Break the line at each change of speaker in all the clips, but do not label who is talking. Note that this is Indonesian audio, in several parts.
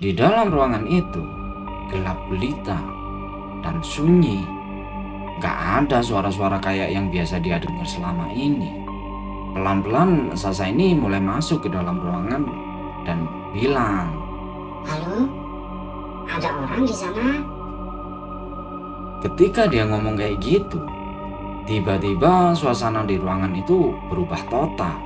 Di dalam ruangan itu gelap gulita dan sunyi. Gak ada suara-suara kayak yang biasa dia dengar selama ini. Pelan-pelan Sasa ini mulai masuk ke dalam ruangan dan bilang,
"Halo, ada orang di sana?"
ketika dia ngomong kayak gitu, tiba-tiba suasana di ruangan itu berubah total.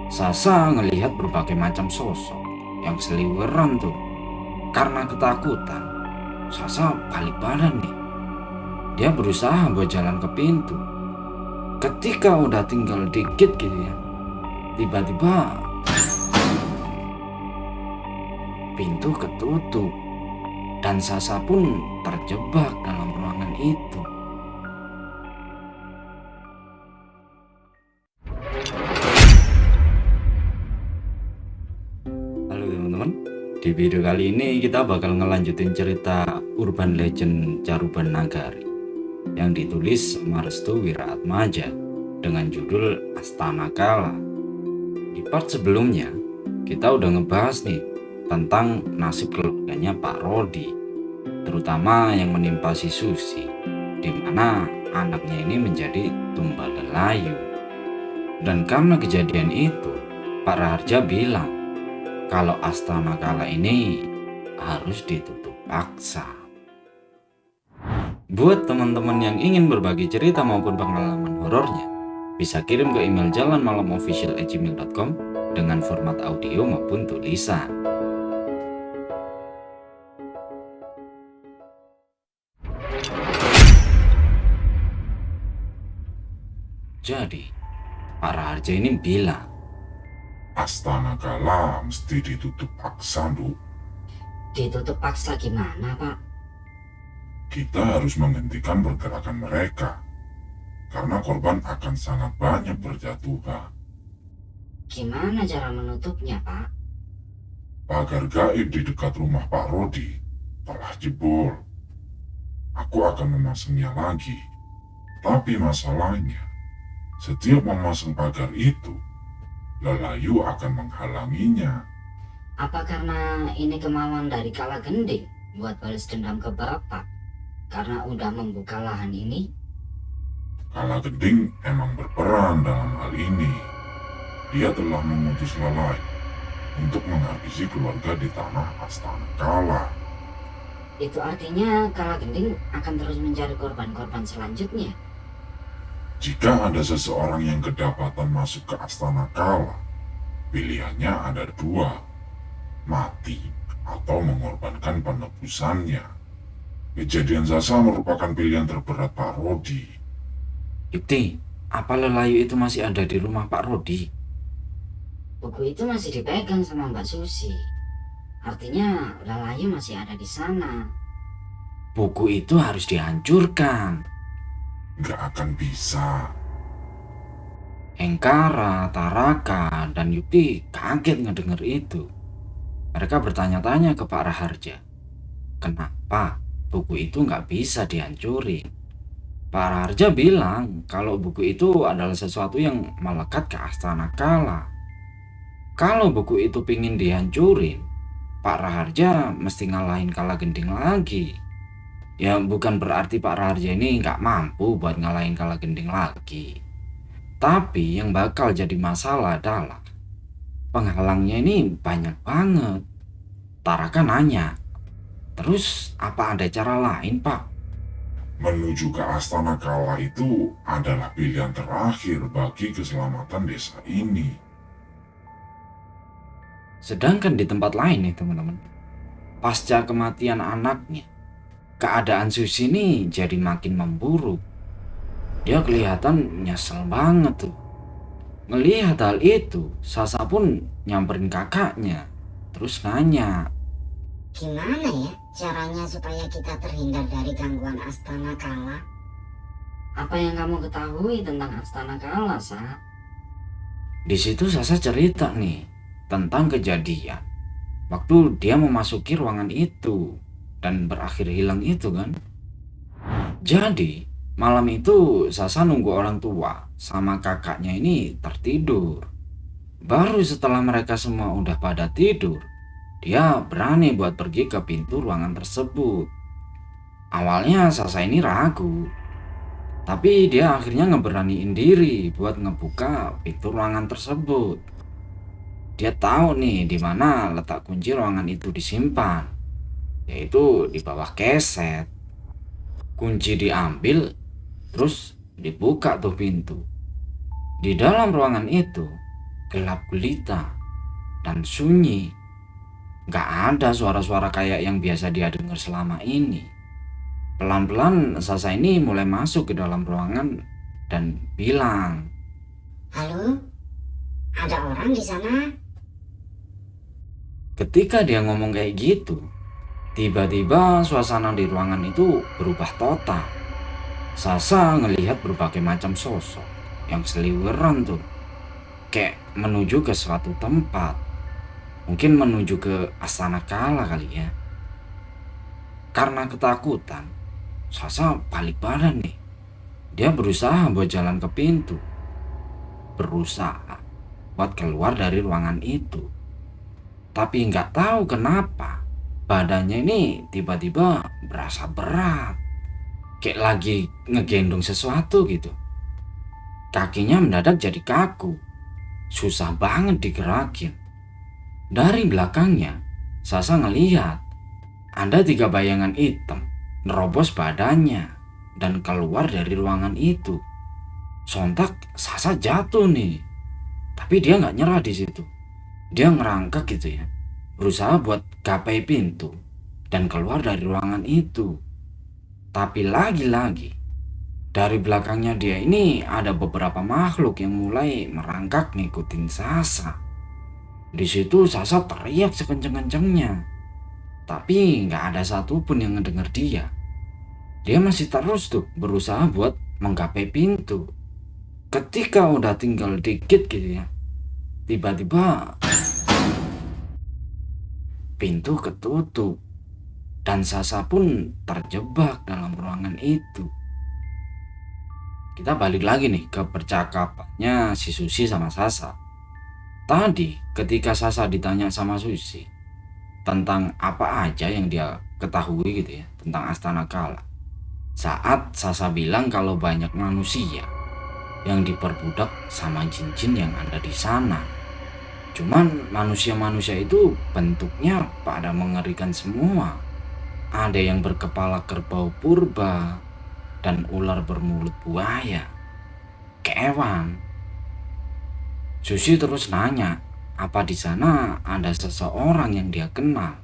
Sasa ngelihat berbagai macam sosok yang seliweran tuh. Karena ketakutan, Sasa balik badan nih. Dia berusaha buat jalan ke pintu. Ketika udah tinggal dikit gitu ya, tiba-tiba pintu ketutup dan Sasa pun terjebak dalam ruangan itu. Halo teman-teman, di video kali ini kita bakal ngelanjutin cerita urban legend Caruban Nagari yang ditulis Marestu Wiraatmaja dengan judul Astana Kala. Di part sebelumnya kita udah ngebahas nih tentang nasib keluarganya Pak Rodi, terutama yang menimpa si Susi, di mana anaknya ini menjadi tumbal lelayu. Dan karena kejadian itu, Pak Raharja bilang kalau Astana Kala ini harus ditutup paksa. Buat teman-teman yang ingin berbagi cerita maupun pengalaman horornya, bisa kirim ke email jalanmalamofficial@gmail.com dengan format audio maupun tulisan. Jadi, Pak Raharja ini bilang,
Astana Kala mesti ditutup paksa, Nduk.
Ditutup paksa gimana, Pak?
Kita harus menghentikan pergerakan mereka, karena korban akan sangat banyak berjatuhan.
Gimana cara menutupnya, Pak?
Pagar gaib di dekat rumah Pak Rodi telah jebol. Aku akan memasangnya lagi. Tapi masalahnya, setiap memasang pagar itu, lelayu akan menghalanginya.
Apa karena ini kemauan dari Kala Gending buat balas dendam ke Bapak? Karena udah membuka lahan ini?
Kala Gending emang berperan dalam hal ini. Dia telah mengutus lelayu untuk menghabisi keluarga di tanah Astana Kala.
Itu artinya Kala Gending akan terus mencari korban-korban selanjutnya.
Jika ada seseorang yang kedapatan masuk ke Astana Kala, pilihannya ada dua, mati atau mengorbankan penebusannya. Kejadian Sasa merupakan pilihan terberat Pak Rodi.
Yukti, apa lelayu itu masih ada di rumah Pak Rodi?
Buku itu masih dipegang sama Mbak Susi. Artinya lelayu masih ada di sana.
Buku itu harus dihancurkan.
Nggak akan bisa.
Engkara, Taraka, dan Yukti kaget ngedenger itu. Mereka bertanya-tanya ke Pak Raharja, kenapa buku itu nggak bisa dihancurin? Pak Raharja bilang kalau buku itu adalah sesuatu yang melekat ke Astana Kala. Kalau buku itu pingin dihancurin, Pak Raharja mesti ngalahin Kala Gending lagi. Ya bukan berarti Pak Raharja ini nggak mampu buat ngalahin Kala Gending lagi. Tapi yang bakal jadi masalah adalah penghalangnya ini banyak banget. Taraka nanya, terus apa ada cara lain, Pak?
Menuju ke Astana Kala itu adalah pilihan terakhir bagi keselamatan desa ini.
Sedangkan di tempat lain nih teman-teman, pasca kematian anaknya, keadaan Susi ini jadi makin memburuk. Dia kelihatan nyesel banget tuh. Melihat hal itu, Sasa pun nyamperin kakaknya, terus nanya,
Gimana ya caranya supaya kita terhindar dari gangguan Astana Kala?
Apa yang kamu ketahui tentang Astana Kala, Sa?
di situ Sasa cerita nih tentang kejadian waktu dia memasuki ruangan itu dan berakhir hilang itu kan. Jadi malam itu Sasa nunggu orang tua sama kakaknya ini tertidur. Baru setelah mereka semua udah pada tidur, dia berani buat pergi ke pintu ruangan tersebut. Awalnya Sasa ini ragu, tapi dia akhirnya ngeberaniin diri buat ngebuka pintu ruangan tersebut. Dia tahu nih di mana letak kunci ruangan itu disimpan, yaitu di bawah keset. Kunci diambil, terus dibuka tuh pintu. Di dalam ruangan itu gelap gulita dan sunyi. Gak ada suara-suara kayak yang biasa dia dengar selama ini. Pelan-pelan Sasa ini mulai masuk ke dalam ruangan dan bilang,
Halo, ada orang di sana?
ketika dia ngomong kayak gitu, tiba-tiba suasana di ruangan itu berubah total. Sasa ngelihat berbagai macam sosok yang seliweran tuh, kayak menuju ke suatu tempat. Mungkin menuju ke Astana Kala kali ya. Karena ketakutan, Sasa balik badan nih. Dia berusaha buat jalan ke pintu, berusaha buat keluar dari ruangan itu. Tapi nggak tahu kenapa badannya ini tiba-tiba berasa berat, kayak lagi ngegendong sesuatu gitu. Kakinya mendadak jadi kaku, susah banget digerakin. Dari belakangnya, Sasa ngelihat ada 3 bayangan hitam nerobos badannya dan keluar dari ruangan itu. Sontak Sasa jatuh nih, tapi dia nggak nyerah di situ. Dia ngerangkak gitu ya, berusaha buat gapai pintu dan keluar dari ruangan itu. Tapi lagi-lagi dari belakangnya dia ini ada beberapa makhluk yang mulai merangkak ngikutin Sasa. Di situ Sasa teriak sekenceng-kencengnya, tapi nggak ada satupun yang ngedenger dia. Dia masih terus tuh berusaha buat menggapai pintu. Ketika udah tinggal dikit gitu ya, tiba-tiba pintu ketutup dan Sasa pun terjebak dalam ruangan itu. Kita balik lagi nih ke percakapannya si Susi sama Sasa. Tadi ketika Sasa ditanya sama Susi tentang apa aja yang dia ketahui gitu ya tentang Astana Kala, saat Sasa bilang kalau banyak manusia yang diperbudak sama jin-jin yang ada di sana. Cuman manusia-manusia itu bentuknya pada mengerikan semua. Ada yang berkepala kerbau purba dan ular bermulut buaya, kewan. Susi terus nanya, apa di sana ada seseorang yang dia kenal?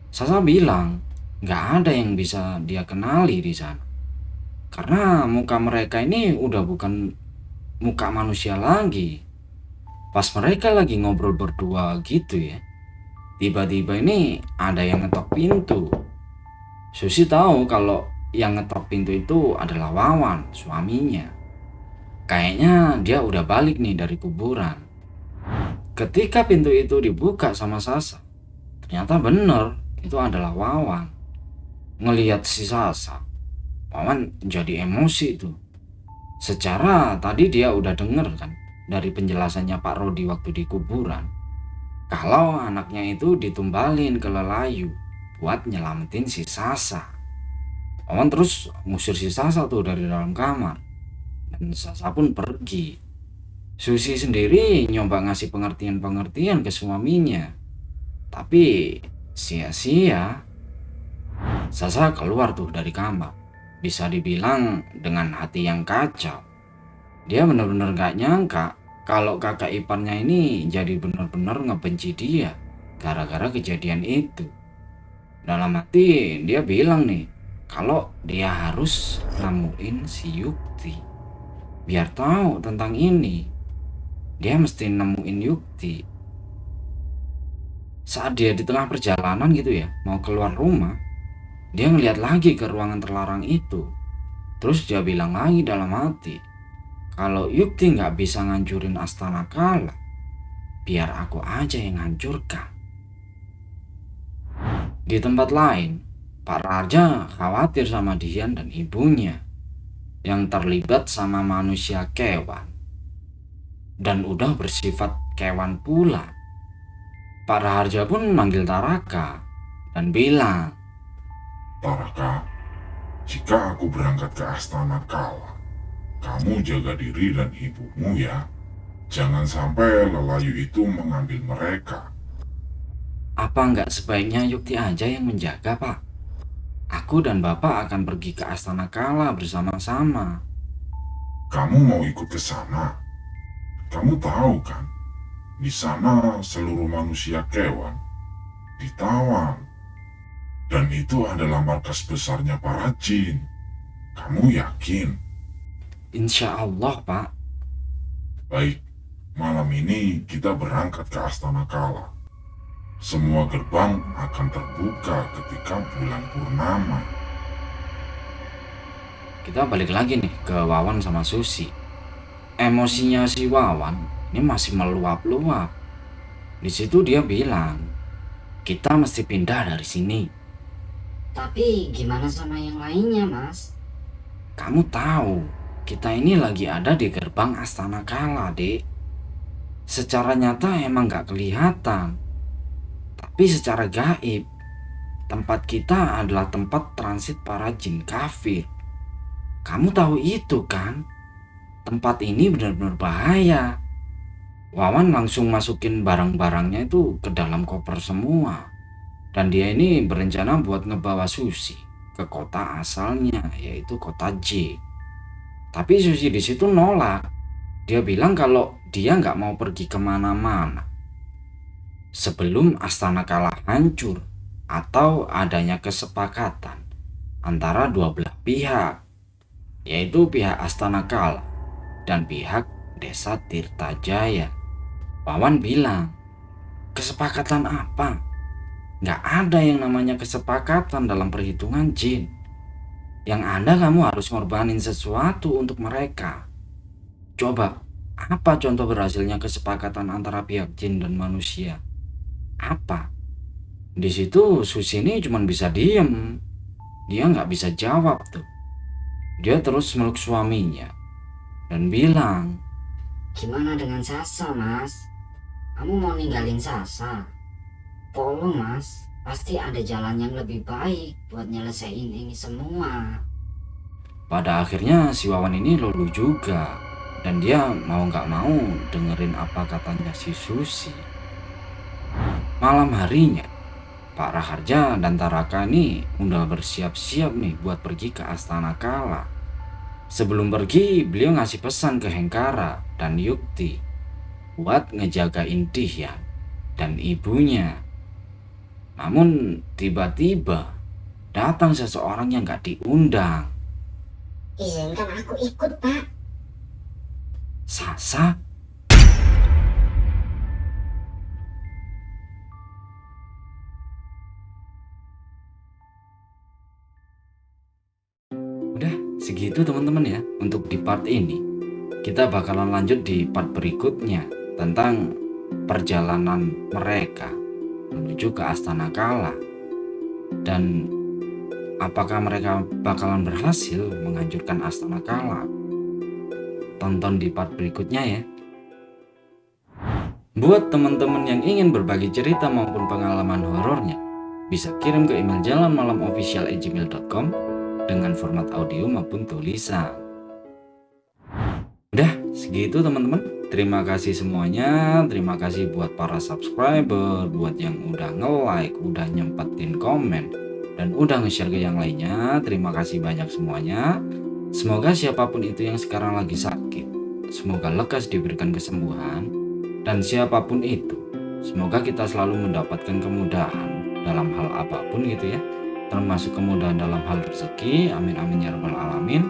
Sasa bilang, nggak ada yang bisa dia kenali di sana. Karena muka mereka ini udah bukan muka manusia lagi. Pas mereka lagi ngobrol berdua gitu ya, tiba-tiba ini ada yang ngetok pintu. Susi tahu kalau yang ngetok pintu itu adalah Wawan, suaminya. Kayaknya dia udah balik nih dari kuburan. Ketika pintu itu dibuka sama Sasa, ternyata bener itu adalah Wawan. Ngelihat si Sasa, Wawan jadi emosi tuh. Secara tadi dia udah denger kan dari penjelasannya Pak Rodi waktu di kuburan, kalau anaknya itu ditumbalin ke Lelayu buat nyelamatin si Sasa. Wawan terus ngusir si Sasa tuh dari dalam kamar. Dan Sasa pun pergi. Susi sendiri nyoba ngasih pengertian-pengertian ke suaminya, tapi sia-sia. Sasa keluar tuh dari kamar, bisa dibilang dengan hati yang kacau. Dia benar-benar gak nyangka kalau kakak iparnya ini jadi benar-benar ngebenci dia gara-gara kejadian itu. Dalam hati dia bilang nih, kalau dia harus nemuin si Yukti. Biar tahu tentang ini, dia mesti nemuin Yukti. Saat dia di tengah perjalanan gitu ya, mau keluar rumah, dia ngeliat lagi ke ruangan terlarang itu. Terus dia bilang lagi dalam hati, kalau Yukti nggak bisa ngancurin Astana Kala, biar aku aja yang hancurkan. Di tempat lain, Pak Raja khawatir sama Dian dan ibunya yang terlibat sama manusia kewan dan udah bersifat kewan pula. Pak Raharja pun manggil Taraka dan bilang,
Taraka, jika aku berangkat ke Astana Kala, kamu jaga diri dan ibumu ya. Jangan sampai lelayu itu mengambil mereka.
apa nggak sebaiknya Yukti aja yang menjaga, Pak? Aku dan Bapak akan pergi ke Astana Kala bersama-sama.
Kamu mau ikut ke sana? Kamu tahu kan, di sana seluruh manusia kewan ditawan. Dan itu adalah markas besarnya para jin. Kamu yakin?
Insya Allah, Pak.
Baik, malam ini kita berangkat ke Astana Kala. Semua gerbang akan terbuka ketika bulan purnama.
Kita balik lagi nih ke Wawan sama Susi. Emosinya si Wawan ini masih meluap-luap. Di situ dia bilang, kita mesti pindah dari sini.
Tapi gimana sama yang lainnya, Mas?
Kamu tahu, kita ini lagi ada di gerbang Astana Kala, Dek. Secara nyata emang gak kelihatan, tapi secara gaib, tempat kita adalah tempat transit para jin kafir. Kamu tahu itu kan? Tempat ini benar-benar bahaya. Wawan langsung masukin barang-barangnya itu ke dalam koper semua. Dan dia ini berencana buat ngebawa Susi ke kota asalnya, yaitu kota J. Tapi Susi di situ nolak. Dia bilang kalau dia nggak mau pergi kemana-mana sebelum Astana Kala hancur atau adanya kesepakatan antara dua belah pihak, yaitu pihak Astana Kala dan pihak Desa Tirtajaya. Wawan bilang, kesepakatan apa? Nggak ada yang namanya kesepakatan dalam perhitungan jin. Yang ada kamu harus ngorbanin sesuatu untuk mereka. Coba, apa contoh berhasilnya kesepakatan antara pihak jin dan manusia? Apa? Di situ Susi ini cuma bisa diem. Dia nggak bisa jawab tuh. Dia terus meluk suaminya dan bilang,
Gimana dengan Sasa, Mas? Kamu mau ninggalin Sasa? Tolong, Mas. Pasti ada jalan yang lebih baik buat nyelesain ini semua.
pada akhirnya si Wawan ini luluh juga. Dan dia mau gak mau dengerin apa katanya si Susi. Malam harinya, Pak Raharja dan Taraka nih udah bersiap-siap nih buat pergi ke Astana Kala. Sebelum pergi, beliau ngasih pesan ke Hengkara dan Yukti buat ngejagain Dihyan dan ibunya. Namun tiba-tiba datang seseorang yang gak diundang.
Izinkan aku ikut, Pak.
Sasa? Udah segitu teman-teman ya untuk di part ini. Kita bakalan lanjut di part berikutnya tentang perjalanan mereka menuju ke Astana Kala. Dan apakah mereka bakalan berhasil menghancurkan Astana Kala? Tonton di part berikutnya ya. Buat teman-teman yang ingin berbagi cerita maupun pengalaman horornya, bisa kirim ke email jalanmalamofficial@gmail.com dengan format audio maupun tulisan. Udah segitu teman-teman. Terima kasih semuanya. Terima kasih buat para subscriber, buat yang udah nge-like, udah nyempetin komen, dan udah nge-share ke yang lainnya. Terima kasih banyak semuanya. Semoga siapapun itu yang sekarang lagi sakit, semoga lekas diberikan kesembuhan. Dan siapapun itu, semoga kita selalu mendapatkan kemudahan dalam hal apapun gitu ya, termasuk kemudahan dalam hal rezeki. Amin amin ya rabbal alamin.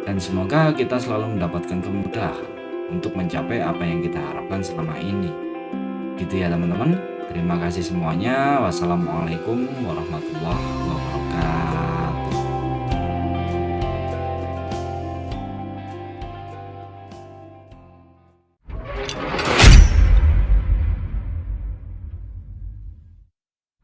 Dan semoga kita selalu mendapatkan kemudahan untuk mencapai apa yang kita harapkan selama ini. Gitu ya teman-teman. Terima kasih semuanya. Wassalamualaikum warahmatullahi wabarakatuh.